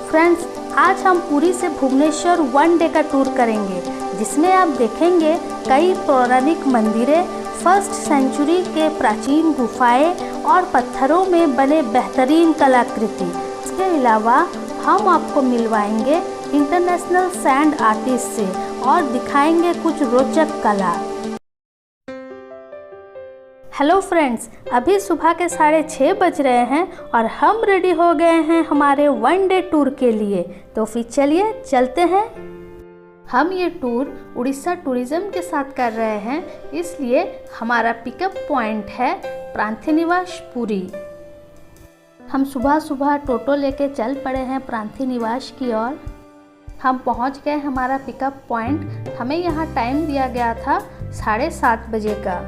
Friends, आज हम पुरी से भुवनेश्वर 1 डे का टूर करेंगे, जिसमें आप देखेंगे कई पौराणिक मंदिरें, फर्स्ट सेंचुरी के प्राचीन गुफाएं और पत्थरों में बने बेहतरीन कलाकृति। इसके अलावा हम आपको मिलवाएंगे इंटरनेशनल सैंड आर्टिस्ट से और दिखाएंगे कुछ रोचक कला। हेलो फ्रेंड्स, अभी सुबह के 6:30 बज रहे हैं और हम रेडी हो गए हैं हमारे 1 डे टूर के लिए। तो फिर चलिए चलते हैं। हम ये टूर उड़ीसा टूरिज्म के साथ कर रहे हैं, इसलिए हमारा पिकअप पॉइंट है प्रांतिनिवास पुरी। हम सुबह सुबह टोटो लेके चल पड़े हैं प्रांतिनिवास की ओर। हम पहुंच गए हमारा पिकअप पॉइंट। हमें यहाँ टाइम दिया गया था 7:30 बजे का।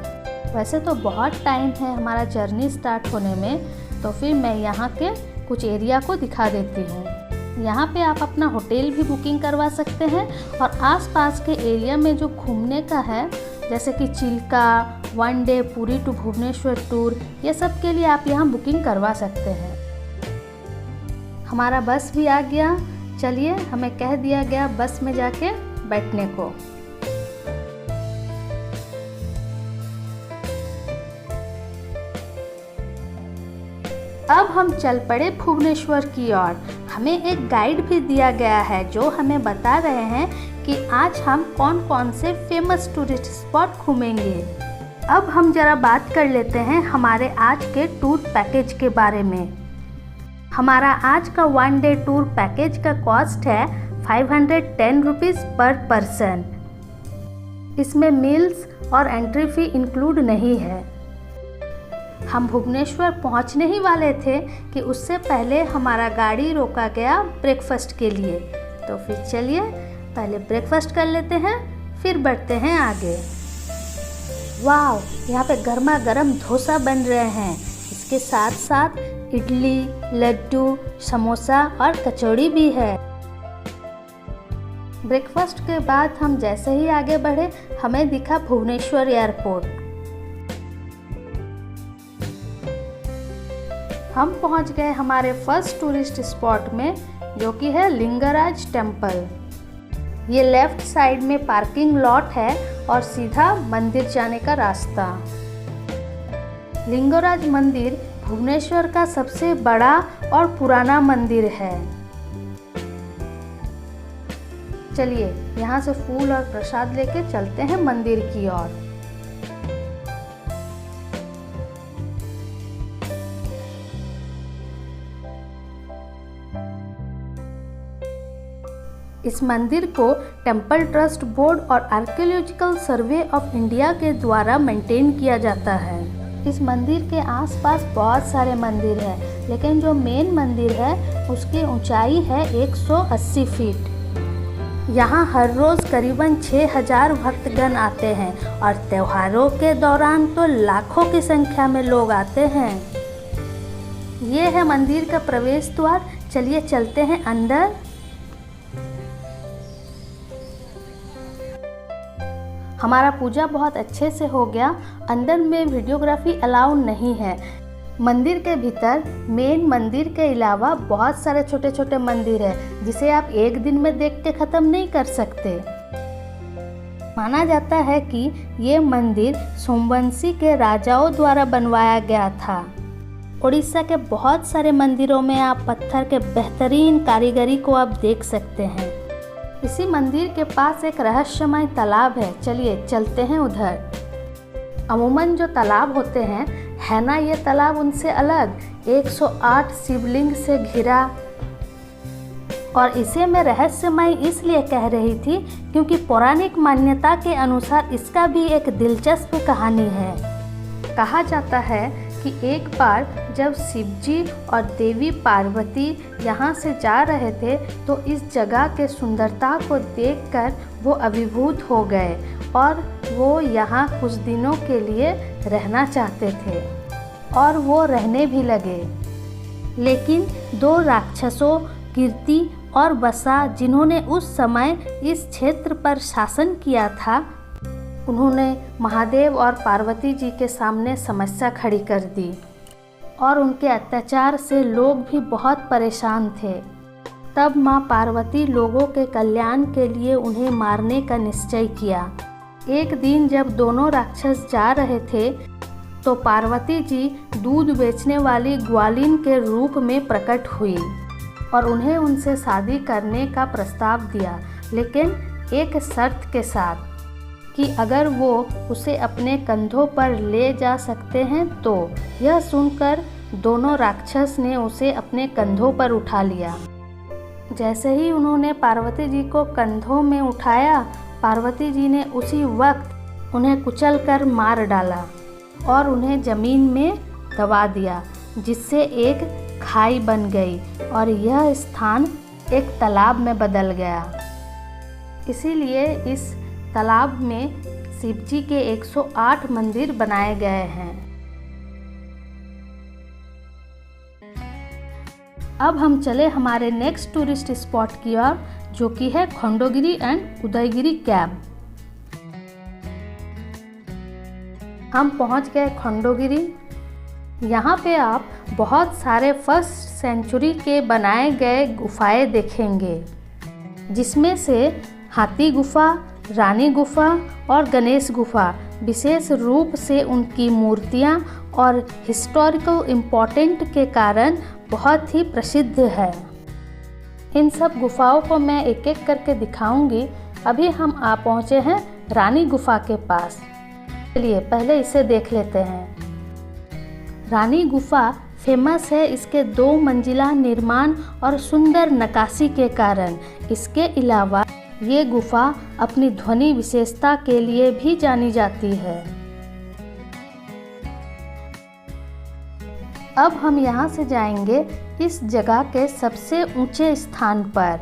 वैसे तो बहुत टाइम है हमारा जर्नी स्टार्ट होने में, तो फिर मैं यहाँ के कुछ एरिया को दिखा देती हूँ। यहाँ पे आप अपना होटल भी बुकिंग करवा सकते हैं और आसपास के एरिया में जो घूमने का है, जैसे कि Chilika, 1 day Puri to Bhubaneswar tour, ये सब के लिए आप यहाँ बुकिंग करवा सकते हैं। हमारा बस भी आ गया। चलिए, हमें कह दिया गया बस में जाके बैठने को। अब हम चल पड़े भुवनेश्वर की ओर। हमें एक गाइड भी दिया गया है जो हमें बता रहे हैं कि आज हम कौन कौन से फेमस टूरिस्ट स्पॉट घूमेंगे। अब हम जरा बात कर लेते हैं हमारे आज के टूर पैकेज के बारे में। हमारा आज का 1 डे टूर पैकेज का कॉस्ट है 510 रुपीज़ पर पर्सन। इसमें मील्स और एंट्री फी इंक्लूड नहीं है। हम भुवनेश्वर पहुंचने ही वाले थे कि उससे पहले हमारा गाड़ी रोका गया ब्रेकफास्ट के लिए। तो फिर चलिए पहले ब्रेकफास्ट कर लेते हैं, फिर बढ़ते हैं आगे। वाह, यहाँ पे गर्मा गर्म डोसा बन रहे हैं। इसके साथ साथ इडली, लड्डू, समोसा और कचौड़ी भी है। ब्रेकफास्ट के बाद हम जैसे ही आगे बढ़े, हमें दिखा भुवनेश्वर एयरपोर्ट। हम पहुंच गए हमारे फर्स्ट टूरिस्ट स्पॉट में, जो कि है लिंगराज टेम्पल। ये लेफ्ट साइड में पार्किंग लॉट है और सीधा मंदिर जाने का रास्ता। लिंगराज मंदिर भुवनेश्वर का सबसे बड़ा और पुराना मंदिर है। चलिए, यहाँ से फूल और प्रसाद लेके चलते हैं मंदिर की ओर। इस मंदिर को टेम्पल ट्रस्ट बोर्ड और आर्कियोलॉजिकल सर्वे ऑफ इंडिया के द्वारा मेंटेन किया जाता है। इस मंदिर के आसपास बहुत सारे मंदिर हैं, लेकिन जो मेन मंदिर है उसकी ऊंचाई है 180 फीट। यहाँ हर रोज़ करीबन 6000 भक्तगण आते हैं और त्योहारों के दौरान तो लाखों की संख्या में लोग आते हैं। ये है मंदिर का प्रवेश द्वार। चलिए चलते हैं अंदर। हमारा पूजा बहुत अच्छे से हो गया। अंदर में वीडियोग्राफी अलाउ नहीं है। मंदिर के भीतर मेन मंदिर के अलावा बहुत सारे छोटे छोटे मंदिर है, जिसे आप एक दिन में देख के ख़त्म नहीं कर सकते। माना जाता है कि ये मंदिर सोमवंशी के राजाओं द्वारा बनवाया गया था। उड़ीसा के बहुत सारे मंदिरों में आप पत्थर के बेहतरीन कारीगरी को आप देख सकते हैं। इसी मंदिर के पास एक रहस्यमय तालाब है। चलिए चलते हैं उधर। अमूमन जो तालाब होते हैं, है ना ये तालाब उनसे अलग, 108 शिवलिंग से घिरा। और इसे मैं रहस्यमय इसलिए कह रही थी क्योंकि पौराणिक मान्यता के अनुसार इसका भी एक दिलचस्प कहानी है। कहा जाता है कि एक बार जब शिवजी और देवी पार्वती यहाँ से जा रहे थे, तो इस जगह के सुंदरता को देखकर वो अभिभूत हो गए और वो यहाँ कुछ दिनों के लिए रहना चाहते थे और वो रहने भी लगे। लेकिन 2 राक्षसों, कीर्ति और बसा, जिन्होंने उस समय इस क्षेत्र पर शासन किया था, उन्होंने महादेव और पार्वती जी के सामने समस्या खड़ी कर दी और उनके अत्याचार से लोग भी बहुत परेशान थे। तब माँ पार्वती लोगों के कल्याण के लिए उन्हें मारने का निश्चय किया। एक दिन जब दोनों राक्षस जा रहे थे तो पार्वती जी दूध बेचने वाली ग्वालिन के रूप में प्रकट हुई और उन्हें उनसे शादी करने का प्रस्ताव दिया, लेकिन एक शर्त के साथ कि अगर वो उसे अपने कंधों पर ले जा सकते हैं तो। यह सुनकर दोनों राक्षस ने उसे अपने कंधों पर उठा लिया। जैसे ही उन्होंने पार्वती जी को कंधों में उठाया, पार्वती जी ने उसी वक्त उन्हें कुचलकर मार डाला और उन्हें ज़मीन में दबा दिया, जिससे एक खाई बन गई और यह स्थान एक तालाब में बदल गया। इसीलिए इस तालाब में शिवजी के 108 मंदिर बनाए गए हैं। अब हम चले हमारे नेक्स्ट टूरिस्ट स्पॉट की ओर, जो कि है खंडोगिरी एंड उदयगिरी कैंप। हम पहुंच गए खंडोगिरी। यहाँ पे आप बहुत सारे फर्स्ट सेंचुरी के बनाए गए गुफाएं देखेंगे, जिसमें से हाथी गुफा, रानी गुफा और गणेश गुफा विशेष रूप से उनकी मूर्तियाँ और हिस्टोरिकल इम्पोर्टेंट के कारण बहुत ही प्रसिद्ध है। इन सब गुफाओं को मैं एक एक करके दिखाऊंगी। अभी हम आ पहुँचे हैं रानी गुफा के पास। चलिए पहले इसे देख लेते हैं। रानी गुफा फेमस है इसके 2 मंजिला निर्माण और सुंदर नक्काशी के कारण। इसके अलावा ये गुफा अपनी ध्वनि विशेषता के लिए भी जानी जाती है। अब हम यहाँ से जाएंगे इस जगह के सबसे ऊंचे स्थान पर।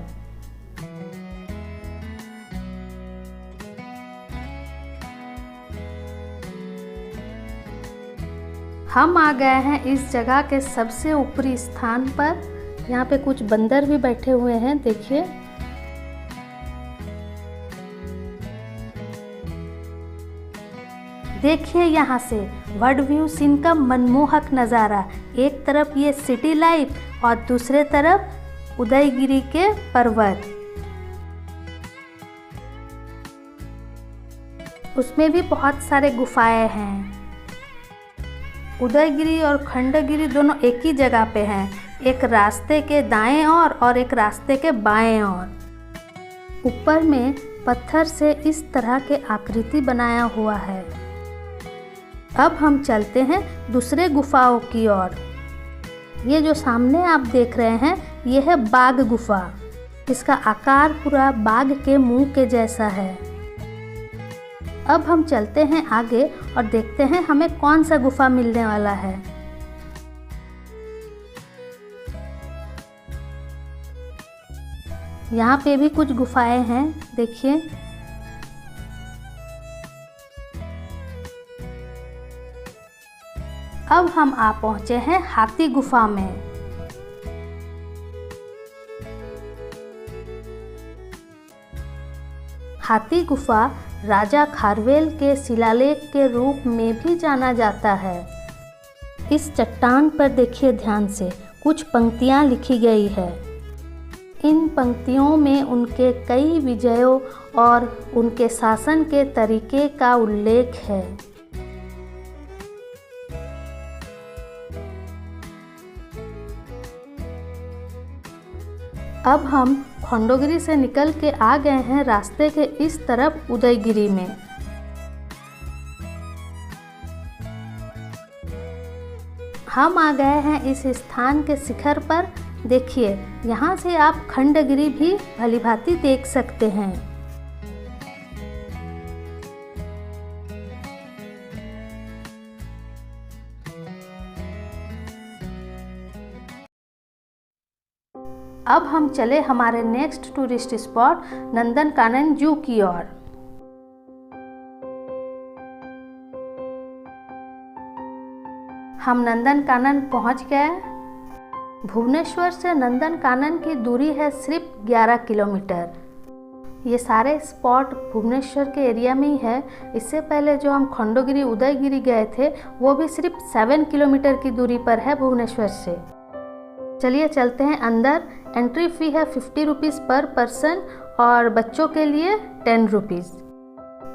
हम आ गए हैं इस जगह के सबसे ऊपरी स्थान पर। यहाँ पे कुछ बंदर भी बैठे हुए हैं, देखिए। देखिए यहाँ से बर्ड व्यू सीन का मनमोहक नज़ारा। एक तरफ ये सिटी लाइफ और दूसरे तरफ उदयगिरी के पर्वत। उसमें भी बहुत सारे गुफाएं हैं। उदयगिरी और खंडगिरी दोनों एक ही जगह पे हैं, एक रास्ते के दाएं ओर और एक रास्ते के बाएं ओर। ऊपर में पत्थर से इस तरह के आकृति बनाया हुआ है। अब हम चलते हैं दूसरे गुफाओं की ओर। ये जो सामने आप देख रहे हैं, ये है बाघ गुफा। इसका आकार पूरा बाघ के मुंह के जैसा है। अब हम चलते हैं आगे और देखते हैं हमें कौन सा गुफा मिलने वाला है। यहाँ पे भी कुछ गुफाएं हैं, देखिए। अब हम आ पहुँचे हैं हाथी गुफा में। हाथी गुफा राजा खारवेल के शिलालेख के रूप में भी जाना जाता है। इस चट्टान पर देखिए ध्यान से, कुछ पंक्तियाँ लिखी गई है। इन पंक्तियों में उनके कई विजयों और उनके शासन के तरीके का उल्लेख है। अब हम खंडोगिरी से निकल के आ गए हैं रास्ते के इस तरफ उदयगिरी में। हम आ गए हैं इस स्थान के शिखर पर। देखिए, यहाँ से आप खंडगिरी भी भलीभांति देख सकते हैं। अब हम चले हमारे नेक्स्ट टूरिस्ट स्पॉट नंदनकानन जू की ओर। हम नंदनकानन पहुंच गए। भुवनेश्वर से नंदनकानन की दूरी है सिर्फ 11 किलोमीटर। ये सारे स्पॉट भुवनेश्वर के एरिया में ही है। इससे पहले जो हम खंडोगिरी उदयगिरी गए थे, वो भी सिर्फ 7 किलोमीटर की दूरी पर है भुवनेश्वर से। चलिए चलते हैं अंदर। एंट्री फ़ी है 50 रुपीज़ पर पर्सन और बच्चों के लिए 10 रुपीज़।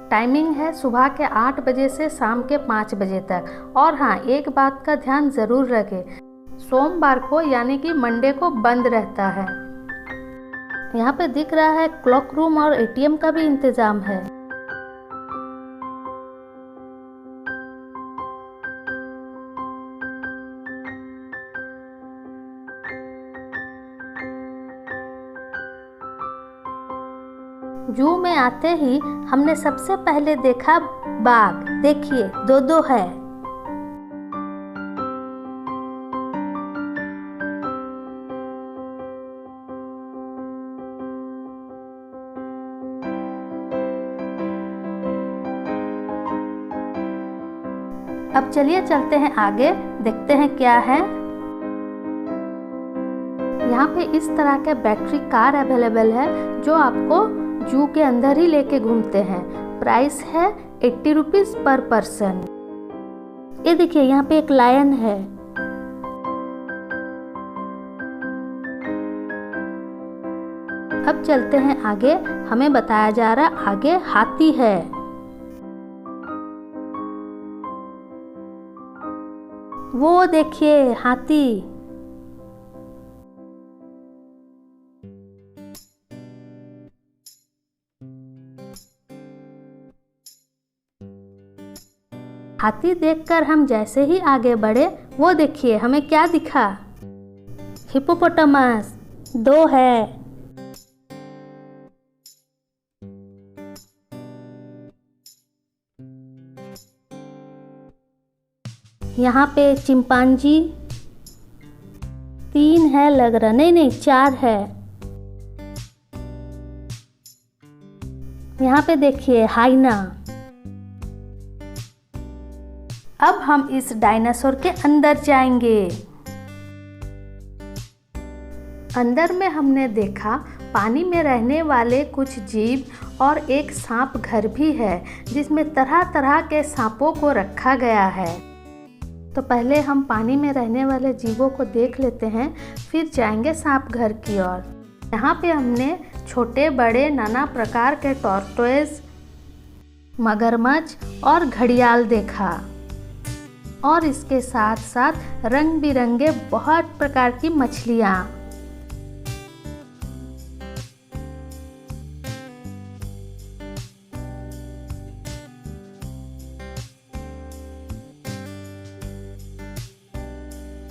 टाइमिंग है सुबह के 8 बजे से शाम के 5 बजे तक। और हाँ, एक बात का ध्यान ज़रूर रखें, सोमवार को यानी कि मंडे को बंद रहता है। यहाँ पे दिख रहा है क्लॉक रूम और एटीएम का भी इंतज़ाम है। जू में आते ही हमने सबसे पहले देखा बाघ। देखिए, दो है। अब चलिए चलते हैं आगे, देखते हैं क्या है। यहाँ पे इस तरह के बैटरी कार अवेलेबल है जो आपको जू के अंदर ही लेके घूमते हैं। प्राइस है 80 रुपीज़ पर पर्सन। ये देखिए, यहाँ पे एक लायन है। अब चलते हैं आगे, हमें बताया जा रहा आगे हाथी है। वो देखिए हाथी। हाथी देखकर हम जैसे ही आगे बढ़े, वो देखिए हमें क्या दिखा, हिप्पोपोटामस। 2 है। यहाँ पे चिंपांजी 3 है लग रहा, नहीं 4 है। यहाँ पे देखिए हाइना। अब हम इस डायनासोर के अंदर जाएंगे। अंदर में हमने देखा पानी में रहने वाले कुछ जीव और एक सांप घर भी है जिसमें तरह तरह के सांपों को रखा गया है। तो पहले हम पानी में रहने वाले जीवों को देख लेते हैं, फिर जाएंगे सांप घर की ओर। यहाँ पे हमने छोटे बड़े नाना प्रकार के टॉर्टोइज, मगरमच्छ और घड़ियाल देखा और इसके साथ साथ रंग बिरंगे बहुत प्रकार की मछलियाँ।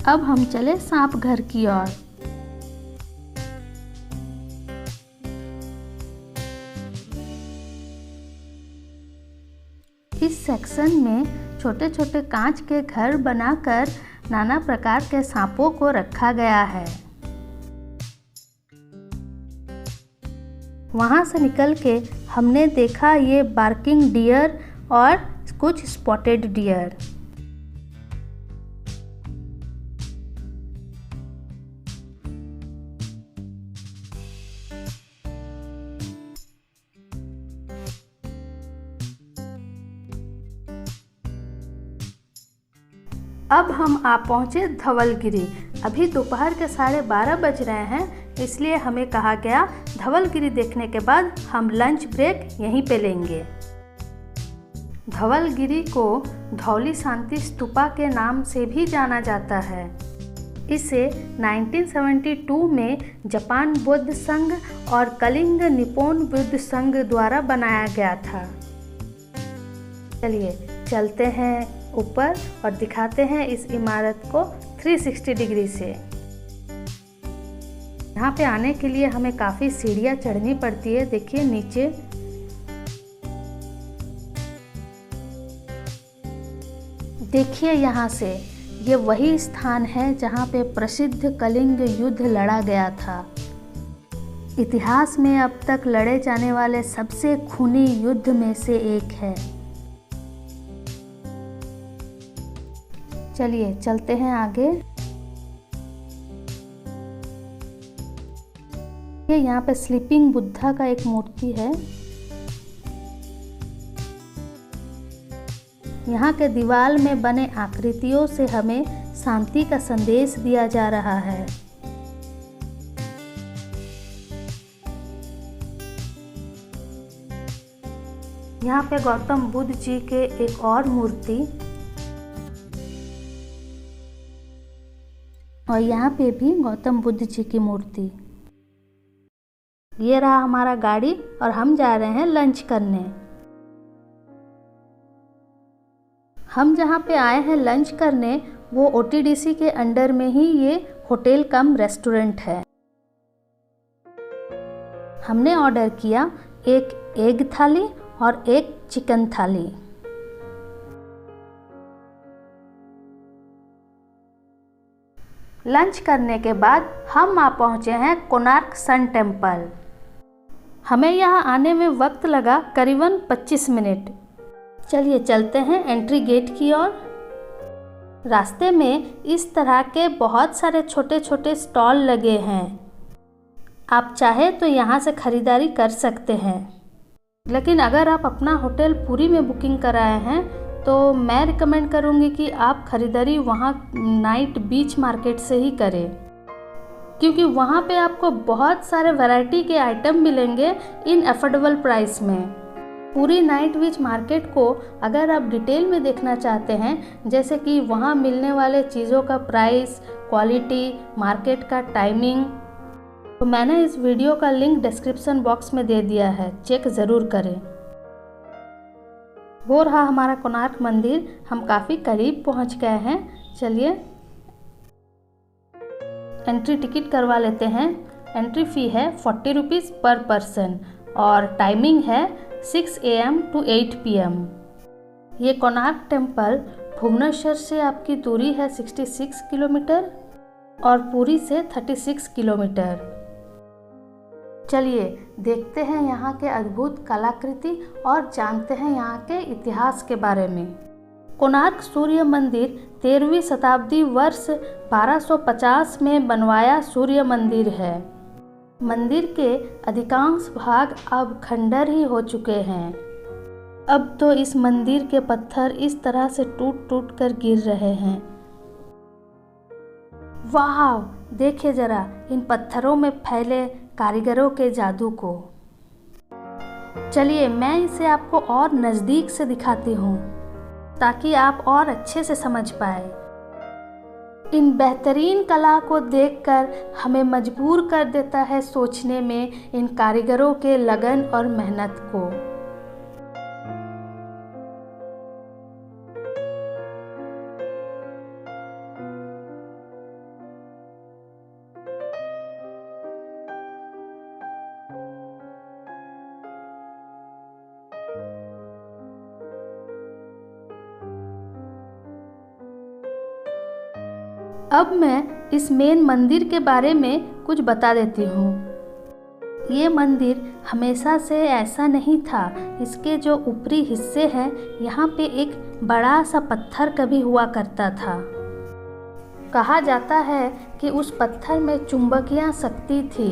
अब हम चले सांप घर की ओर। इस सेक्शन में छोटे छोटे कांच के घर बनाकर नाना प्रकार के सांपों को रखा गया है। वहां से निकल के हमने देखा ये बार्किंग डियर और कुछ स्पॉटेड डियर। अब हम आ पहुँचे धवलगिरी। अभी दोपहर के 12:30 बज रहे हैं, इसलिए हमें कहा गया धवलगिरी देखने के बाद हम लंच ब्रेक यहीं पे लेंगे। धवलगिरी को धौली शांति स्तूपा के नाम से भी जाना जाता है। इसे 1972 में जापान बौद्ध संघ और कलिंग निप्पॉन बौद्ध संघ द्वारा बनाया गया था। चलिए चलते हैं ऊपर और दिखाते हैं इस इमारत को 360 डिग्री से। यहाँ पे आने के लिए हमें काफ़ी सीढ़ियाँ चढ़नी पड़ती है। देखिए नीचे देखिए, यहाँ से ये वही स्थान है जहाँ पे प्रसिद्ध कलिंग युद्ध लड़ा गया था। इतिहास में अब तक लड़े जाने वाले सबसे खूनी युद्ध में से एक है। चलिए चलते हैं आगे। ये यहाँ पे स्लीपिंग बुद्धा का एक मूर्ति है। यहाँ के दीवार में बने आकृतियों से हमें शांति का संदेश दिया जा रहा है। यहाँ पे गौतम बुद्ध जी के एक और मूर्ति, और यहाँ पे भी गौतम बुद्ध जी की मूर्ति। ये रहा हमारा गाड़ी और हम जा रहे हैं लंच करने। हम जहाँ पे आए हैं लंच करने वो OTDC के अंडर में ही ये होटल कम रेस्टोरेंट है। हमने ऑर्डर किया एक एग थाली और एक चिकन थाली। लंच करने के बाद हम आ पहुँचे हैं कोणार्क सन टेम्पल। हमें यहाँ आने में वक्त लगा करीबन 25 मिनट। चलिए चलते हैं एंट्री गेट की ओर। रास्ते में इस तरह के बहुत सारे छोटे छोटे स्टॉल लगे हैं। आप चाहे तो यहाँ से ख़रीदारी कर सकते हैं, लेकिन अगर आप अपना होटल पूरी में बुकिंग कराए हैं तो मैं रिकमेंड करूँगी कि आप ख़रीदारी वहाँ नाइट बीच मार्केट से ही करें, क्योंकि वहाँ पे आपको बहुत सारे वैरायटी के आइटम मिलेंगे इन अफोर्डेबल प्राइस में। पूरी नाइट बीच मार्केट को अगर आप डिटेल में देखना चाहते हैं, जैसे कि वहाँ मिलने वाले चीज़ों का प्राइस, क्वालिटी, मार्केट का टाइमिंग, तो मैंने इस वीडियो का लिंक डिस्क्रिप्शन बॉक्स में दे दिया है, चेक ज़रूर करें। वो रहा हमारा कोणार्क मंदिर, हम काफ़ी करीब पहुँच गए हैं। चलिए एंट्री टिकट करवा लेते हैं। एंट्री फ़ी है 40 रुपीज़ पर पर्सन और टाइमिंग है 6 AM to 8 PM। ये कोणार्क टेम्पल भुवनेश्वर से आपकी दूरी है 66 किलोमीटर और पुरी से 36 किलोमीटर। चलिए देखते हैं यहाँ के अद्भुत कलाकृति और जानते हैं यहाँ के इतिहास के बारे में। कोणार्क सूर्य मंदिर 13वीं शताब्दी वर्ष 1250 में बनवाया सूर्य मंदिर है। मंदिर के अधिकांश भाग अब खंडर ही हो चुके हैं। अब तो इस मंदिर के पत्थर इस तरह से टूट टूट कर गिर रहे हैं। वाह, देखिए जरा इन पत्थरों में फैले कारीगरों के जादू को। चलिए मैं इसे आपको और नज़दीक से दिखाती हूँ ताकि आप और अच्छे से समझ पाए। इन बेहतरीन कला को देखकर हमें मजबूर कर देता है सोचने में इन कारीगरों के लगन और मेहनत को। अब मैं इस मेन मंदिर के बारे में कुछ बता देती हूँ। ये मंदिर हमेशा से ऐसा नहीं था। इसके जो ऊपरी हिस्से हैं यहाँ पे एक बड़ा सा पत्थर कभी हुआ करता था। कहा जाता है कि उस पत्थर में चुंबकीय शक्ति थी।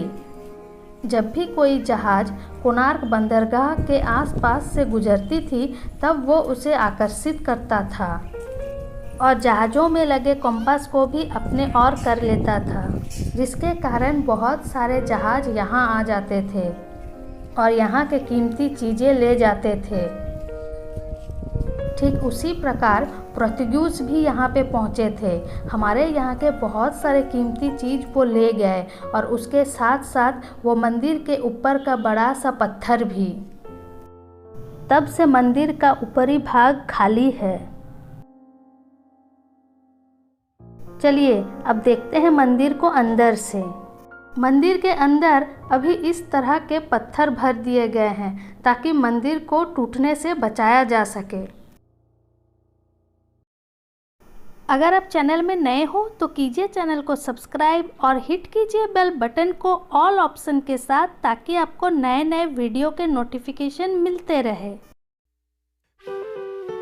जब भी कोई जहाज कोणार्क बंदरगाह के आसपास से गुजरती थी तब वो उसे आकर्षित करता था और जहाज़ों में लगे कंपास को भी अपने ओर कर लेता था, जिसके कारण बहुत सारे जहाज़ यहाँ आ जाते थे और यहाँ के कीमती चीज़ें ले जाते थे। ठीक उसी प्रकार पोर्तुगीज भी यहाँ पे पहुँचे थे। हमारे यहाँ के बहुत सारे कीमती चीज़ वो ले गए और उसके साथ साथ वो मंदिर के ऊपर का बड़ा सा पत्थर भी। तब से मंदिर का ऊपरी भाग खाली है। चलिए अब देखते हैं मंदिर को अंदर से। मंदिर के अंदर अभी इस तरह के पत्थर भर दिए गए हैं ताकि मंदिर को टूटने से बचाया जा सके। अगर आप चैनल में नए हो तो कीजिए चैनल को सब्सक्राइब और हिट कीजिए बेल बटन को ऑल ऑप्शन के साथ ताकि आपको नए नए वीडियो के नोटिफिकेशन मिलते रहे।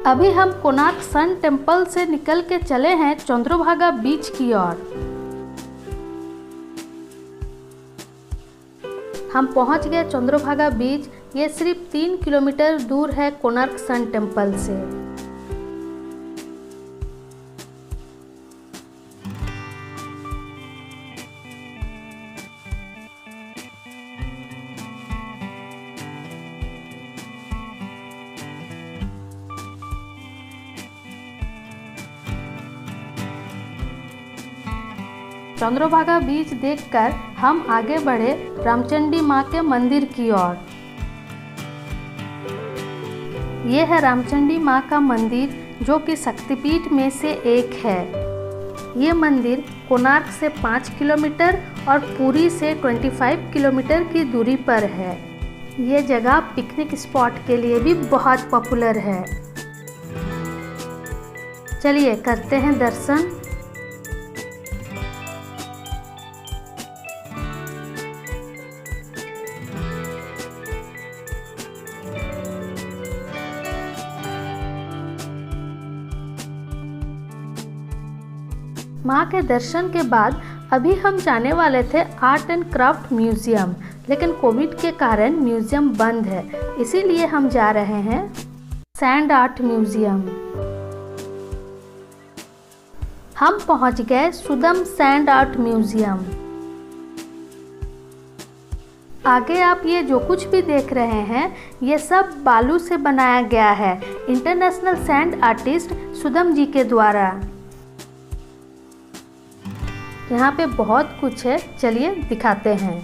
अभी हम कोणार्क सन टेम्पल से निकल के चले हैं चंद्रभागा बीच की ओर। हम पहुंच गए चंद्रभागा बीच। ये सिर्फ 3 किलोमीटर दूर है कोणार्क सन टेम्पल से। चंद्रभागा बीच देखकर हम आगे बढ़े रामचंडी माँ के मंदिर की ओर। ये है रामचंडी माँ का मंदिर, जो कि शक्तिपीठ में से एक है। ये मंदिर कोणार्क से 5 किलोमीटर और पुरी से 25 किलोमीटर की दूरी पर है। ये जगह पिकनिक स्पॉट के लिए भी बहुत पॉपुलर है। चलिए करते हैं दर्शन। माँ के दर्शन के बाद अभी हम जाने वाले थे आर्ट एंड क्राफ्ट म्यूजियम, लेकिन कोविड के कारण म्यूजियम बंद है, इसीलिए हम जा रहे हैं सैंड आर्ट म्यूजियम। हम पहुंच गए सुदम सैंड आर्ट म्यूजियम। आगे आप ये जो कुछ भी देख रहे हैं, ये सब बालू से बनाया गया है इंटरनेशनल सैंड आर्टिस्ट सुदम जी के द्वारा। यहाँ पे बहुत कुछ है, चलिए दिखाते हैं।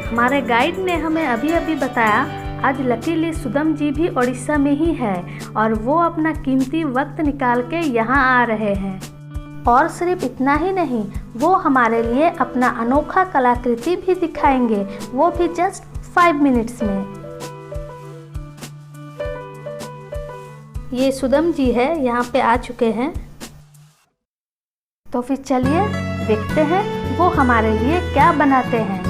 हमारे गाइड ने हमें अभी अभी बताया आज लकीली सुदम जी भी उड़ीसा में ही है और वो अपना कीमती वक्त निकाल के यहाँ आ रहे हैं। और सिर्फ इतना ही नहीं, वो हमारे लिए अपना अनोखा कलाकृति भी दिखाएंगे, वो भी जस्ट 5 मिनट्स में। ये सुदम जी है, यहाँ पे आ चुके हैं। तो फिर चलिए देखते हैं वो हमारे लिए क्या बनाते हैं।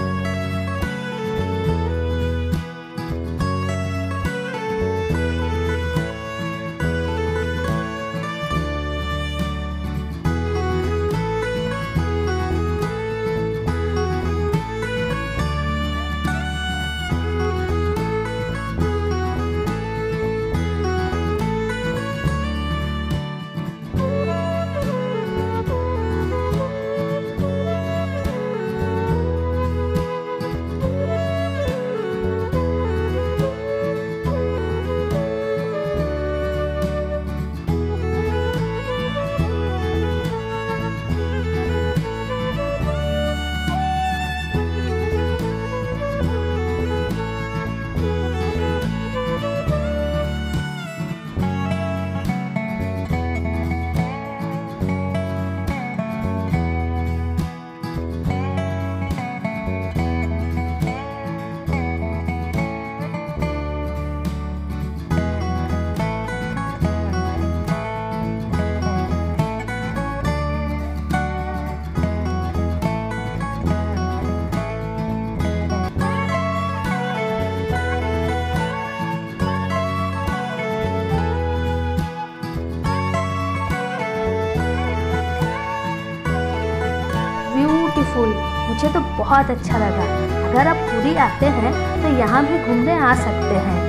ब्यूटीफुल, मुझे तो बहुत अच्छा लगा। अगर आप पुरी आते हैं तो यहाँ भी घूमने आ सकते हैं।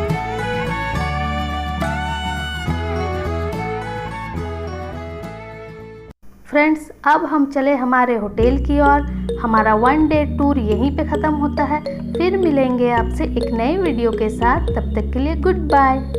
फ्रेंड्स, अब हम चले हमारे होटल की ओर। हमारा 1 डे टूर यहीं पे ख़त्म होता है। फिर मिलेंगे आपसे एक नए वीडियो के साथ, तब तक के लिए गुड बाय।